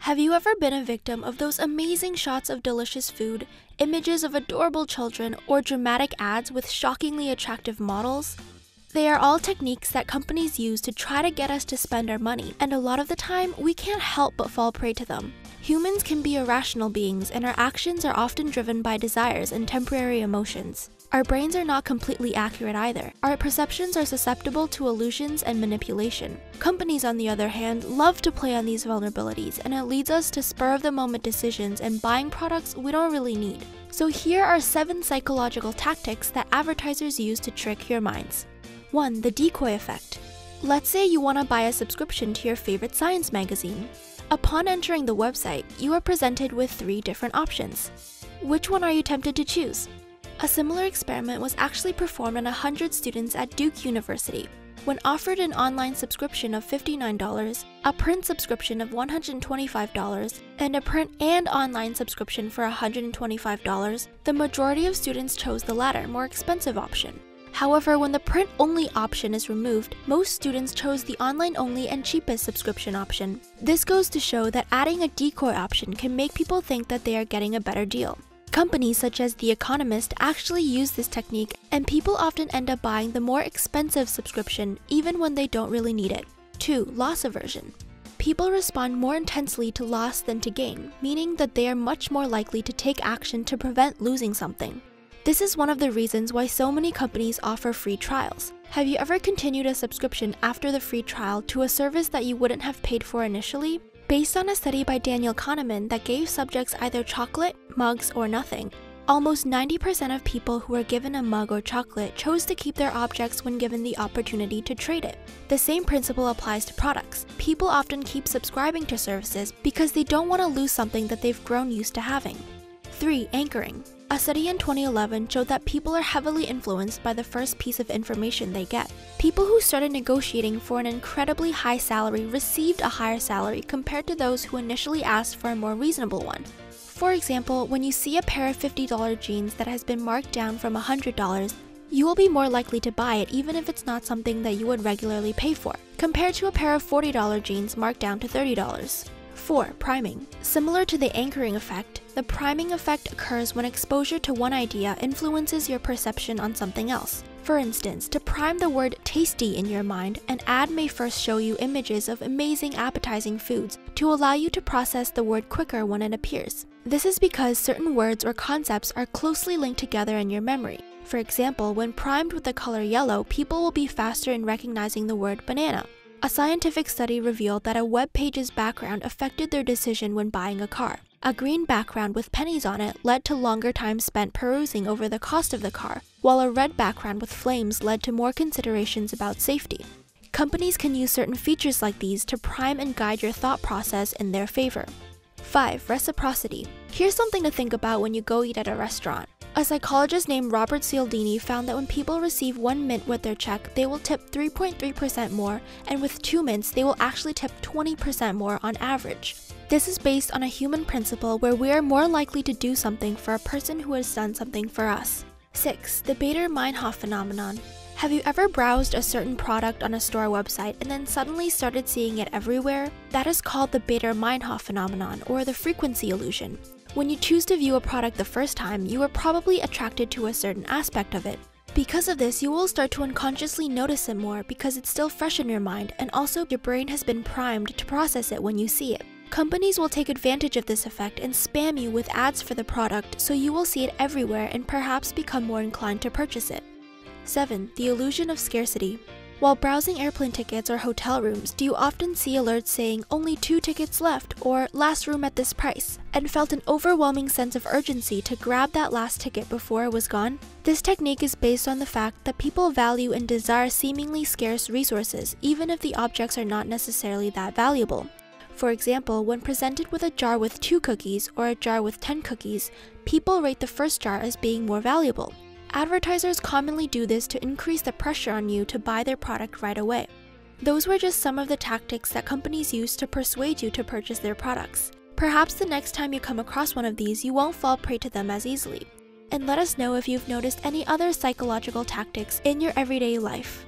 Have you ever been a victim of those amazing shots of delicious food, images of adorable children, or dramatic ads with shockingly attractive models? They are all techniques that companies use to try to get us to spend our money, and a lot of the time, we can't help but fall prey to them. Humans can be irrational beings, and our actions are often driven by desires and temporary emotions. Our brains are not completely accurate either. Our perceptions are susceptible to illusions and manipulation. Companies, on the other hand, love to play on these vulnerabilities, and it leads us to spur-of-the-moment decisions and buying products we don't really need. So here are 7 psychological tactics that advertisers use to trick your minds. 1. The decoy effect. Let's say you want to buy a subscription to your favorite science magazine. Upon entering the website, you are presented with 3 different options. Which one are you tempted to choose? A similar experiment was actually performed on 100 students at Duke University. When offered an online subscription of $59, a print subscription of $125, and a print and online subscription for $125, the majority of students chose the latter, more expensive option. However, when the print-only option is removed, most students chose the online-only and cheapest subscription option. This goes to show that adding a decoy option can make people think that they are getting a better deal. Companies such as The Economist actually use this technique, and people often end up buying the more expensive subscription even when they don't really need it. 2. Loss aversion. People respond more intensely to loss than to gain, meaning that they are much more likely to take action to prevent losing something. This is one of the reasons why so many companies offer free trials. Have you ever continued a subscription after the free trial to a service that you wouldn't have paid for initially? Based on a study by Daniel Kahneman that gave subjects either chocolate, mugs, or nothing, almost 90% of people who were given a mug or chocolate chose to keep their objects when given the opportunity to trade it. The same principle applies to products. People often keep subscribing to services because they don't want to lose something that they've grown used to having. 3. Anchoring. A study in 2011 showed that people are heavily influenced by the first piece of information they get. People who started negotiating for an incredibly high salary received a higher salary compared to those who initially asked for a more reasonable one. For example, when you see a pair of $50 jeans that has been marked down from $100, you will be more likely to buy it even if it's not something that you would regularly pay for, compared to a pair of $40 jeans marked down to $30. 4. Priming. Similar to the anchoring effect, the priming effect occurs when exposure to one idea influences your perception on something else. For instance, to prime the word tasty in your mind, an ad may first show you images of amazing appetizing foods to allow you to process the word quicker when it appears. This is because certain words or concepts are closely linked together in your memory. For example, when primed with the color yellow, people will be faster in recognizing the word banana. A scientific study revealed that a web page's background affected their decision when buying a car. A green background with pennies on it led to longer time spent perusing over the cost of the car, while a red background with flames led to more considerations about safety. Companies can use certain features like these to prime and guide your thought process in their favor. 5. Reciprocity. Here's something to think about when you go eat at a restaurant. A psychologist named Robert Cialdini found that when people receive 1 mint with their check, they will tip 3.3% more, and with 2 mints, they will actually tip 20% more on average. This is based on a human principle where we are more likely to do something for a person who has done something for us. 6. The Baader-Meinhof phenomenon. Have you ever browsed a certain product on a store website and then suddenly started seeing it everywhere? That is called the Baader-Meinhof phenomenon, or the frequency illusion. When you choose to view a product the first time, you are probably attracted to a certain aspect of it. Because of this, you will start to unconsciously notice it more because it's still fresh in your mind, and also your brain has been primed to process it when you see it. Companies will take advantage of this effect and spam you with ads for the product, so you will see it everywhere and perhaps become more inclined to purchase it. 7. The illusion of scarcity. While browsing airplane tickets or hotel rooms, do you often see alerts saying only 2 tickets left or last room at this price, and felt an overwhelming sense of urgency to grab that last ticket before it was gone? This technique is based on the fact that people value and desire seemingly scarce resources, even if the objects are not necessarily that valuable. For example, when presented with a jar with 2 cookies or a jar with 10 cookies, people rate the first jar as being more valuable. Advertisers commonly do this to increase the pressure on you to buy their product right away. Those were just some of the tactics that companies use to persuade you to purchase their products. Perhaps the next time you come across one of these, you won't fall prey to them as easily. And let us know if you've noticed any other psychological tactics in your everyday life.